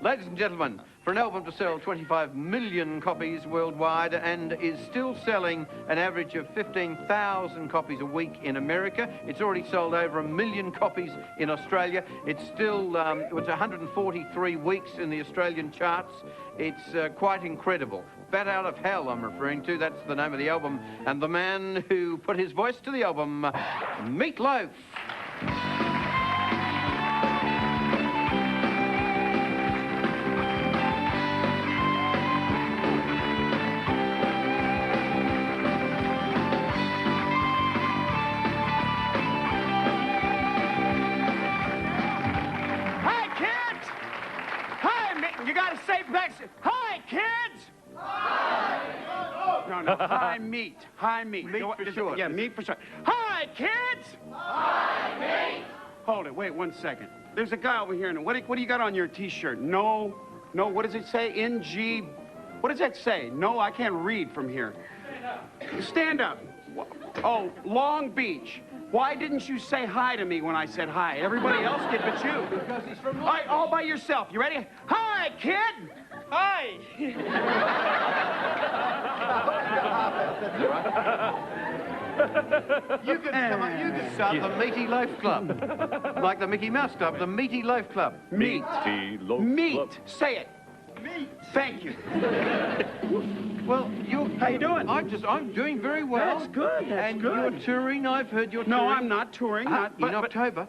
Ladies and gentlemen, for an album to sell 25 million copies worldwide and is still selling an average of 15,000 copies a week in America, it's already sold over 1 million copies in Australia. It's still, it was 143 weeks in the Australian charts. It's quite incredible. Bat Out of Hell I'm referring to, that's the name of the album. And the man who put his voice to the album, Loaf. You gotta say back. Hi, kids! Hi! No, hi, meat. Hi, meat. Meat for sure. Yeah, meat for sure. Hi, kids! Hi, meat! Hold it, wait 1 second. There's a guy over here, and what do you got on your T-shirt? No, what does it say? NG, what does that say? No, I can't read from here. Stand up. Oh, Long Beach. Why didn't you say hi to me when I said hi? Everybody else did but you. Because he's from Long Beach. All right, all by yourself. You ready? Hi, kid! Hi! You could start the Meaty Loaf Club. Like the Mickey Mouse Club, the Meaty Loaf Club. Meat. Loaf Meat. Club. Say it. Meat. Thank you. Well, How you doing? I'm doing very well. That's good, that's and good. you're touring, I've heard you're touring. No, I'm not touring. In October.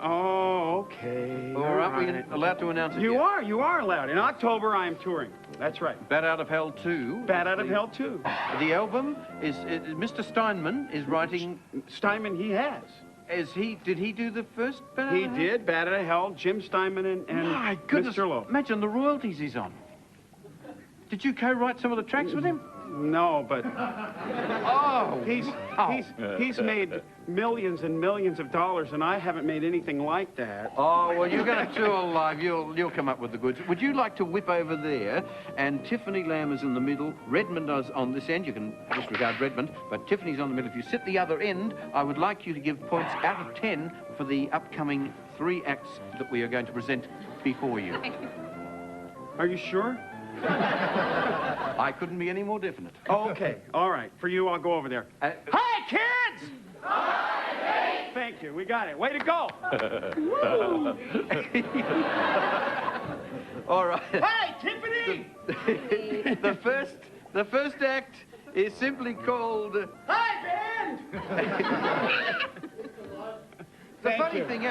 Okay. Or aren't we allowed to announce it You yet? you are allowed. In October, I am touring. That's right. Bat Out of Hell 2. Bat Out of Hell 2. The album is, Mr. Steinman is writing. Steinman, he has. Did he do the first Bat Out He of Hell? did. Bat Out of Hell, Jim Steinman and My goodness, Mr. Loaf. imagine the royalties he's on. Did you co-write some of the tracks with him? No, but Oh! he's made millions and millions of dollars, and I haven't made anything like that. Oh, well, you're going to tour live. You'll come up with the goods. Would you like to whip over there? And Tiffany Lamb is in the middle. Redmond is on this end. You can disregard Redmond, but Tiffany's on the middle. If you sit the other end, I would like you to give points out of 10 for the upcoming 3 acts that we are going to present before you. Are you sure? I couldn't be any more definite. Oh, okay. All right. For you, I'll go over there. Hi, kids! Hi, thank you. We got it. Way to go. All right. Hi, Tiffany! The first act is simply called... Hi, band! The funny thing is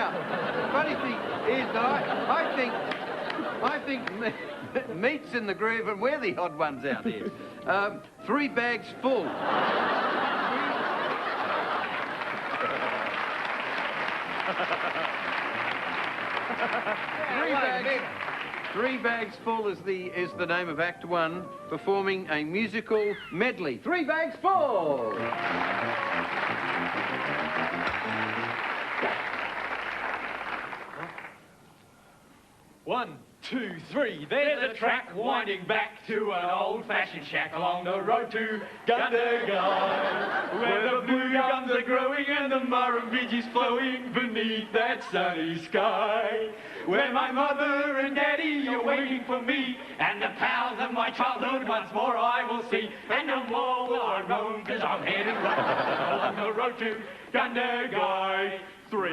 that I think meat's in the groove and we're the odd ones out here. 3 bags full. Three bags full is the name of Act 1, performing a musical medley. 3 bags full. 1, 2, 3, there's a track winding back to an old-fashioned shack along the road to Gundagai, where the blue gums are growing and the Murrumbidge is flowing beneath that sunny sky, where my mother and daddy are waiting for me, and the pals of my childhood once more I will see, and no more will I roam, 'cause I'm headed right along the road to Gundagai 3.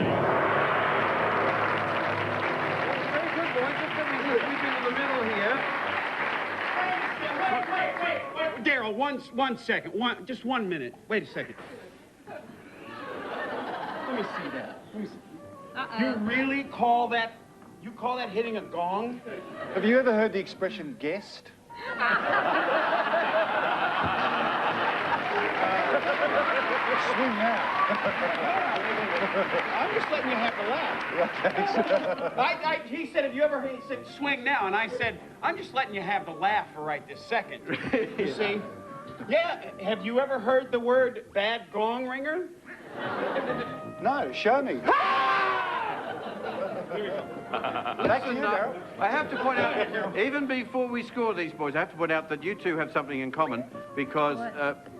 We've been in the middle here. Wait. Daryl, one second. Just 1 minute. Wait a second. Let me see that. You really call that... You call that hitting a gong? Have you ever heard the expression guessed? Swing now. I'm just letting you have the laugh. He said, have you ever heard, he said, swing now, and I said, I'm just letting you have the laugh for right this second. You see? Yeah, have you ever heard the word bad gong ringer? No, show me. Back to you, Daryl. I have to point out, even before we score these boys, I have to point out that you two have something in common, because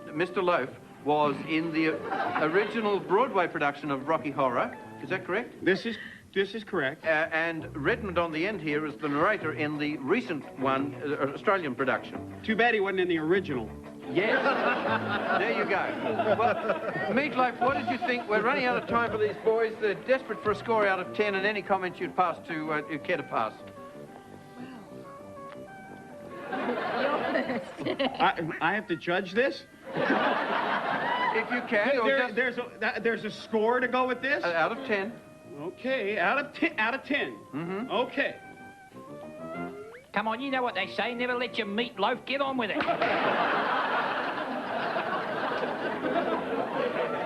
Mr. Loaf was in the original Broadway production of Rocky Horror. Is that correct? This is This is correct. And Redmond on the end here is the narrator in the recent one, Australian production. Too bad he wasn't in the original. Yes. There you go. Well, Meatloaf, what did you think? We're running out of time for these boys. They're desperate for a score out of 10, and any comments you'd pass to, you care to pass? I have to judge this? If you can. There's a score to go with this? Out of 10. Okay, out of 10. Mm-hmm. Okay. Come on, you know what they say. Never let your meatloaf get on with it.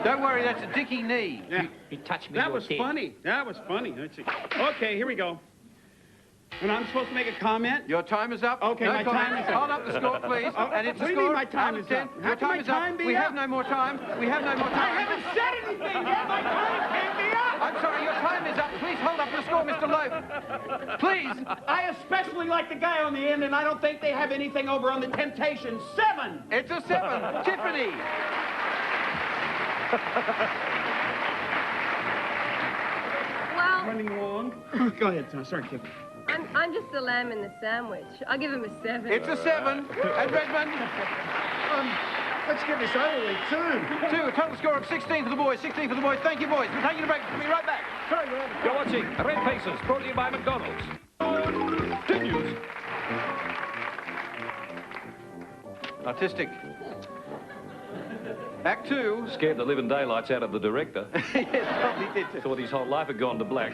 Don't worry, that's a dicky knee. Yeah. You touched me. That was funny. That was funny. Let's see. Okay, here we go. And I'm supposed to make a comment? Your time is up. Okay, no my comment. time is up. Hold up the score, please. And it's What a do you score mean my time out of is 10. up? Your How can time my is time up. be We up? have no more time. We have no more I time. haven't said anything yet. My time can't be up. I'm sorry, your time is up. Please hold up the score, Mr. Loaf. Please. I especially like the guy on the end, and I don't think they have anything over on the Temptations. 7. It's a 7. Tiffany. Well, Running long. Go ahead, Tom. Sorry, Kip. I'm just the lamb in the sandwich. I'll give him a 7. It's a 7. And Redmond. Let's get this over with, 2. 2. A total score of 16 for the boys. 16 for the boys. Thank you, boys. We're taking a break. We'll be right back. You're watching Red Faces, brought to you by McDonald's. Continues. Artistic. Act 2. Scared the living daylights out of the director. Yes, probably did. Thought his whole life had gone to black.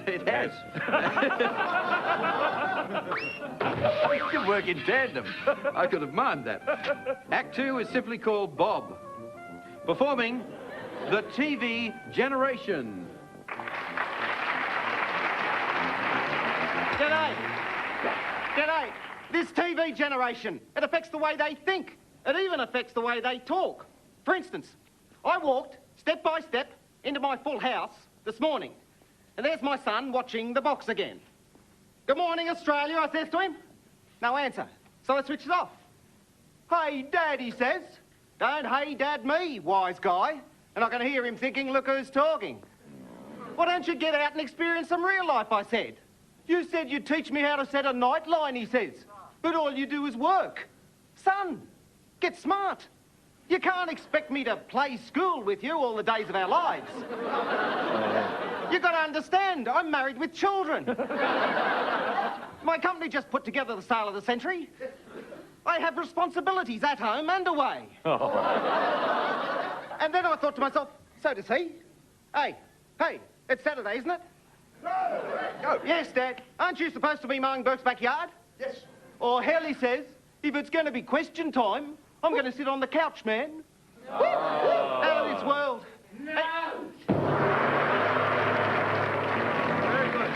It has. We could work in tandem. I could have mimed that. Act 2 is simply called Bob. Performing the TV Generation. G'day. G'day. This TV generation, it affects the way they think. It even affects the way they talk. For instance, I walked step by step into my full house this morning, and there's my son watching the box again. Good morning, Australia, I says to him. No answer, so I switched it off. Hey, Dad, he says. Don't hey, Dad me, wise guy. And I can hear him thinking, look who's talking. Why don't you get out and experience some real life, I said. You said you'd teach me how to set a nightline, he says. But all you do is work. Son, get smart. You can't expect me to play school with you all the days of our lives. You've got to understand, I'm married with children. My company just put together the sale of the century. I have responsibilities at home and away. And then I thought to myself, so does he. Hey, it's Saturday, isn't it? No. Yes, Dad. Aren't you supposed to be mowing Burke's backyard? Yes. Or hell, he says, if it's going to be question time, I'm going to sit on the couch, man. Out of this world. Very good.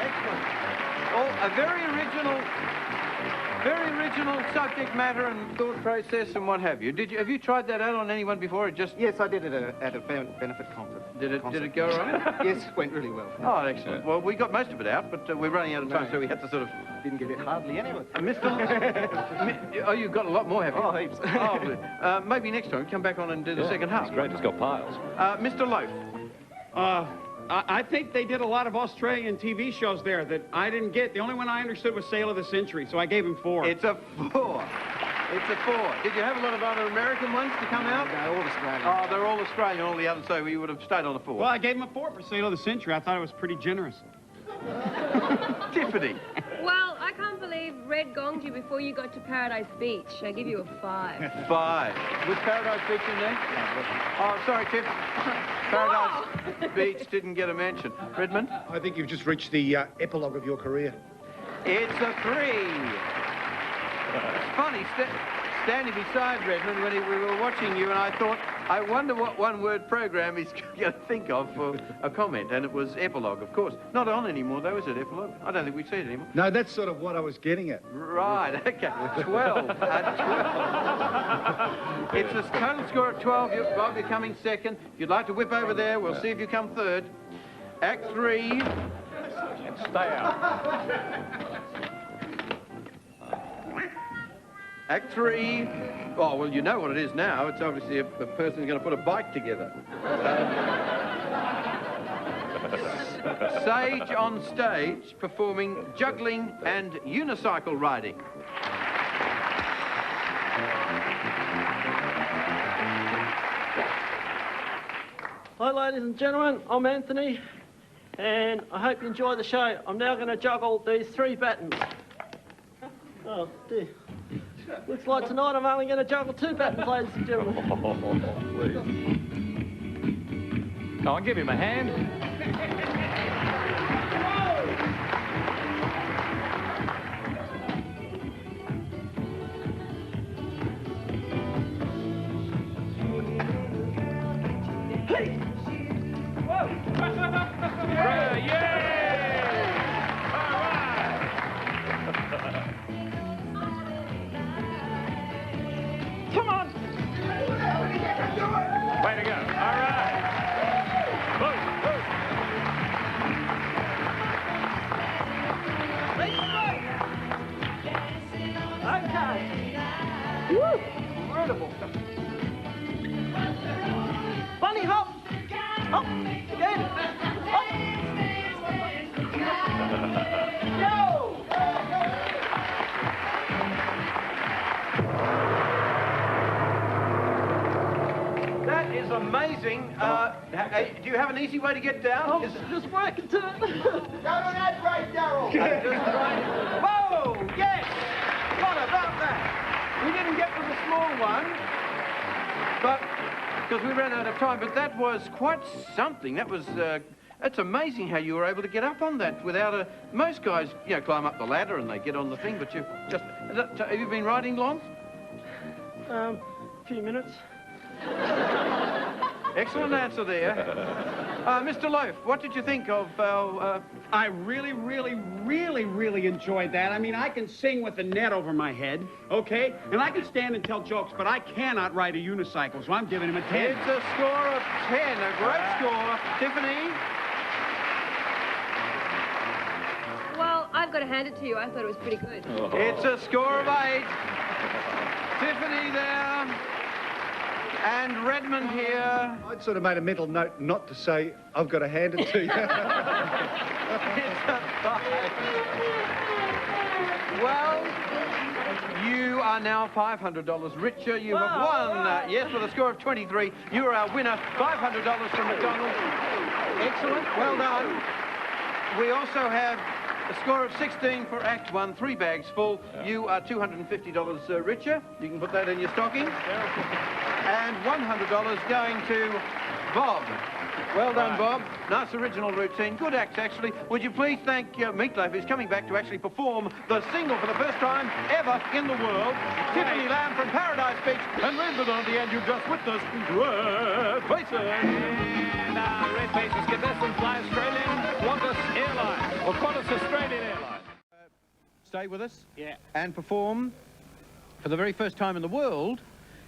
Excellent. Oh, a very original subject matter and thought process and what have you. Have you tried that out on anyone before? Or just Yes, I did it at a benefit concert. did it go all right? Yes, went really well. Oh, excellent. Well, we got most of it out, but we're running out of time, so we had to sort of. Didn't get it hardly any of it. Oh, you've got a lot more, have you? Oh, heaps. Oh, good. Maybe next time come back on and do the second half. It's great, it's got piles. Mr. Loaf. I think they did a lot of Australian TV shows there that I didn't get. The only one I understood was Sale of the Century, so I gave him 4. It's a 4. It's a 4. Did you have a lot of other American ones to come out? No, all Australian. Oh, they're all Australian, all the others, so you would have stayed on a 4. Well, I gave him a 4 for Sale of the Century. I thought it was pretty generous. Tiffany. Well, I can't believe Red gonged you before you got to Paradise Beach. I give you a 5. 5. Was Paradise Beach in there? Oh, sorry, Tiff. Paradise Beach didn't get a mention. Redmond? I think you've just reached the epilogue of your career. It's a 3. It's funny, standing beside Redmond when we were watching you, and I thought, I wonder what one-word program he's going to think of for a comment, and it was epilogue, of course. Not on anymore, though, is it, epilogue? I don't think we see it anymore. No, that's sort of what I was getting at. Right, okay. 12. 12. It's a total score of 12. Bob, you're coming second. If you'd like to whip over there, we'll see if you come third. Act 3. And stay out. Act 3. Oh, well, you know what it is now. It's obviously a person who's going to put a bike together. Sage on stage performing juggling and unicycle riding. Hi ladies and gentlemen, I'm Anthony and I hope you enjoy the show. I'm now going to juggle these 3 battens. Oh dear. Looks like tonight I'm only going to juggle 2 battens, ladies and gentlemen. Come on, give him a hand. Come on! Way to go. All right. Move, move. Okay. Woo! Incredible. Bunny hop! Hop! Again! Hop! Go! That is amazing. Do you have an easy way to get down? I'm just working to it. Go to that break, Darryl! Whoa! Yes! What about that? We didn't get to the small one, but because we ran out of time. But that was quite something. That was. It's amazing how you were able to get up on that without a. Most guys, you know, climb up the ladder and they get on the thing, but you just. Have you been riding long? A few minutes. Excellent answer there. Mr. Loaf, what did you think of our... I really, really, really, really enjoyed that. I mean, I can sing with a net over my head, okay? And I can stand and tell jokes, but I cannot ride a unicycle, so I'm giving him a 10. It's a score of 10, a great score. Tiffany? Well, I've got to hand it to you. I thought it was pretty good. It's a score of 8. Tiffany there. And Redmond here. I'd sort of made a mental note not to say, I've got to hand it to you. It's a 5. Well, you are now $500 richer. You have won, yes, with a score of 23. You are our winner, $500 from McDonald's. Excellent, well done. We also have a score of 16 for Act 1, 3 bags full. You are $250 richer. You can put that in your stocking. And $100 going to Bob. Well done, Bob. Nice original routine. Good acts, actually. Would you please thank Meatloaf, who's coming back to actually perform the single for the first time ever in the world. Tiffany Lamb from Paradise Beach. And Redmond on the end, you just witnessed Red Faces. And Red Faces contestants fly Australian Qantas Airlines, or Qantas Australian Airlines. Stay with us. Yeah. And perform for the very first time in the world.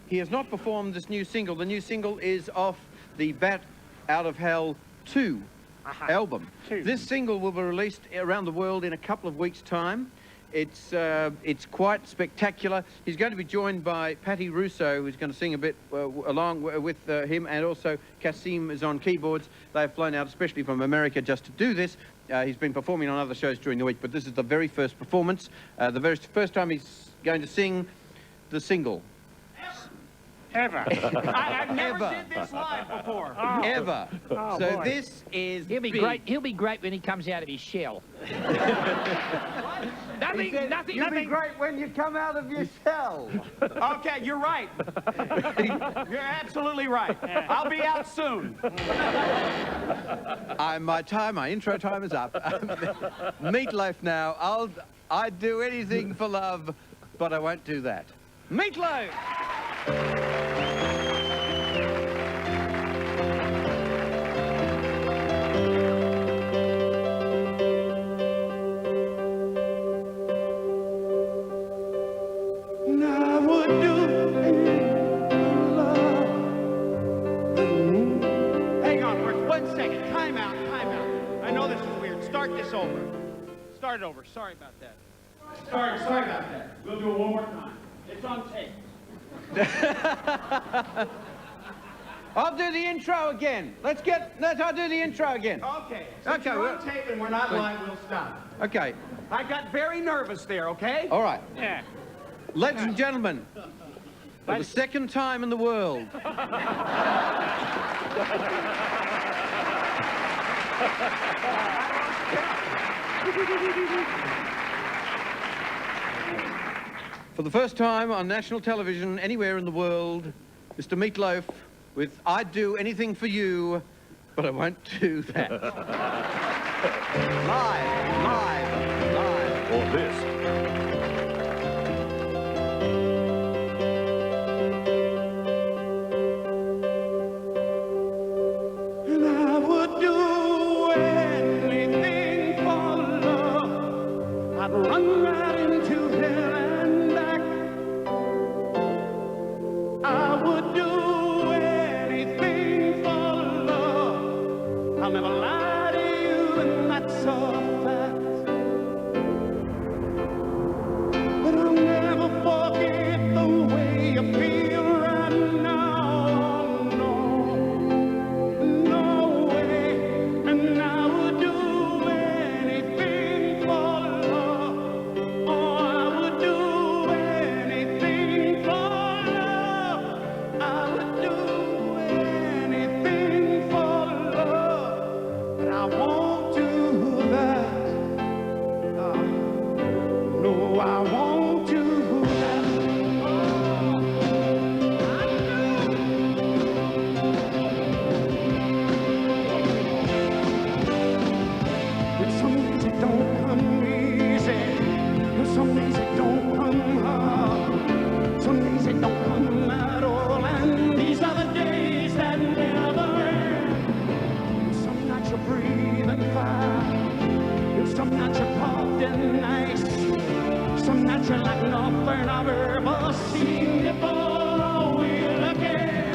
He has not performed this new single. The new single is off the Bat Out of Hell 2 album. This single will be released around the world in a couple of weeks' time. It's quite spectacular. He's going to be joined by Patti Russo, who's going to sing a bit along with him, and also Kasim is on keyboards. They've flown out especially from America just to do this. He's been performing on other shows during the week, but this is the very first performance, the very first time he's going to sing the single. Ever. I've never did this live before. Ever. Oh, So boy. this is He'll be big. great. He'll be great when he comes out of his shell. Nothing. You'll be great when you come out of your cell. Okay, you're right. You're absolutely right. I'll be out soon. My intro time is up. Meatloaf now. I'd do anything for love, but I won't do that. Meatloaf! Hang on for 1 second. Time out, time out. I know this is weird. Start this over. Start it over. Sorry about that. Sorry about that. We'll do it one more time. It's on tape. I'll do the intro again. I'll do the intro again. Okay. Since you're on tape and we're not live, we'll stop. Okay. I got very nervous there, okay? All right. Yeah. Ladies and gentlemen, for the second time in the world, for the first time on national television anywhere in the world, Mr. Meatloaf with I'd Do Anything For You, but I won't do that. Live. Or this. And I would do anything for love. I'd run right into hell and back. I would do anything for love. I'll never lie to you, and that's a fact. But I'll never forget the way you feel right now. No way. And I would do anything for love. Oh, I would do anything for love. I would do anything for love. But I won't do that. No, I won't do that. And some days it don't come easy. And some days it don't come hard. Some days it don't come at all. And these are the days that never end. Some nights you're breathing fire. And some nights you're puffed and nice. Some nights you're like nothing I've ever seen before. Oh, we'll again.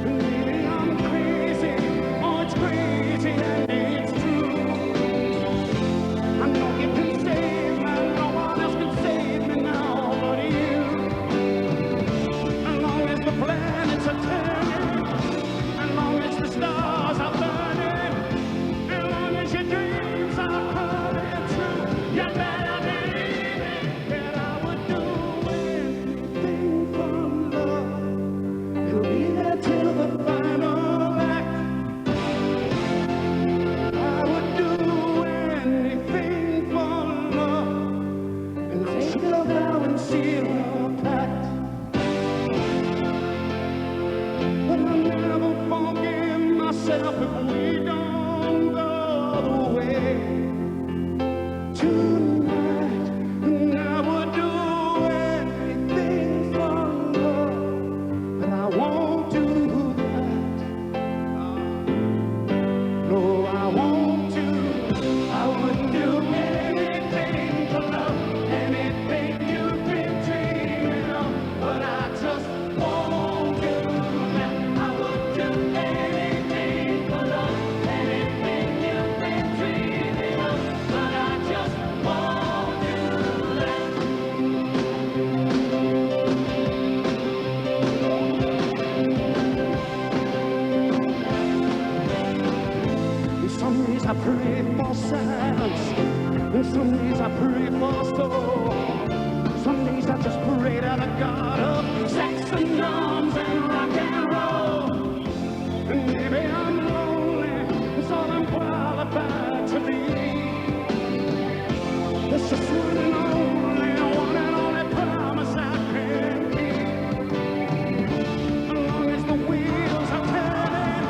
And maybe I'm crazy. Oh, it's crazy and it's true. I know you can save me. No one else can save me now but you. As long as the planets are turning, as long as the stars are burning, as long as your dreams are coming true, you better believe it that I would do anything for love. It'll be there till the final act. I would do anything for love and take a vow and seal a pact. But I'll never forgive myself if we don't go the way tonight. And I would do anything for love, but I won't do that. No, I won't do. I would do anything for love, anything you've been dreaming of, but I just won't do that. I would do anything for love, anything you've been dreaming of, but I just won't do that. And some days I pray for silence, and some days I pray for soul. Some days I just pray to the God of sex and drums and rock and roll. And maybe I'm lonely, it's all I'm qualified to be. It's just one and only promise I can keep. As long as the wheels are turning,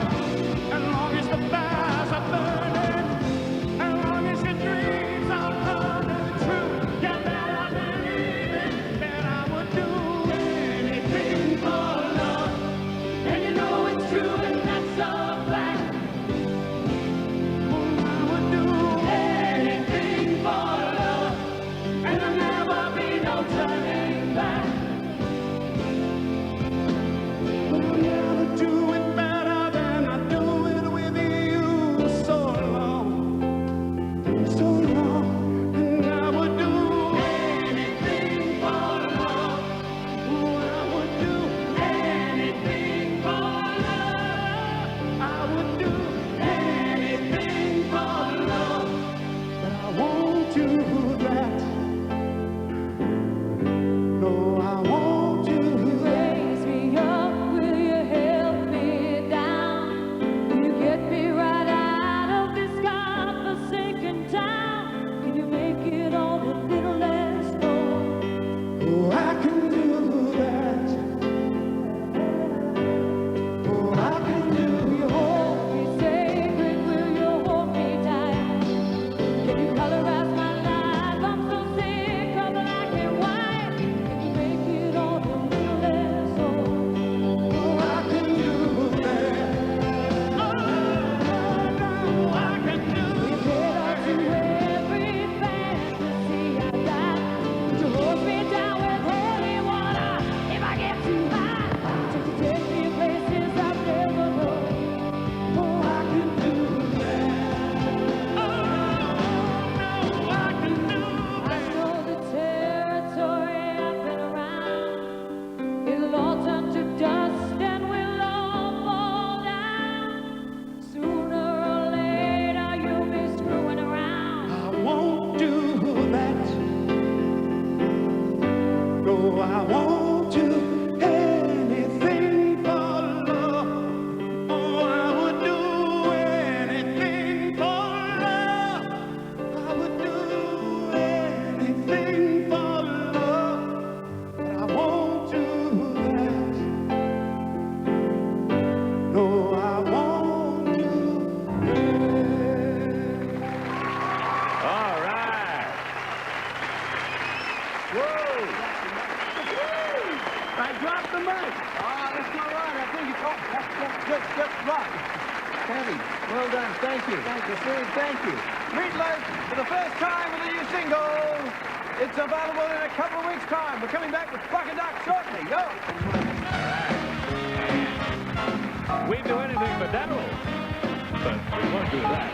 as long as the fires are burning, as long as your dreams are coming true, you better believe it that I would do anything for love. And you know it's true and that's a fact. I would do anything for love. Whoa! They dropped the mic. Oh, that's not right. I think it's... Oh, that's just right. Patti, well done. Thank you. Thank you, Sue. Thank you. Meatloaf, for the first time with a new single. It's available in a couple of weeks' time. We're coming back with Buck and Duck shortly. Go! We'd do anything but that, but we won't do that.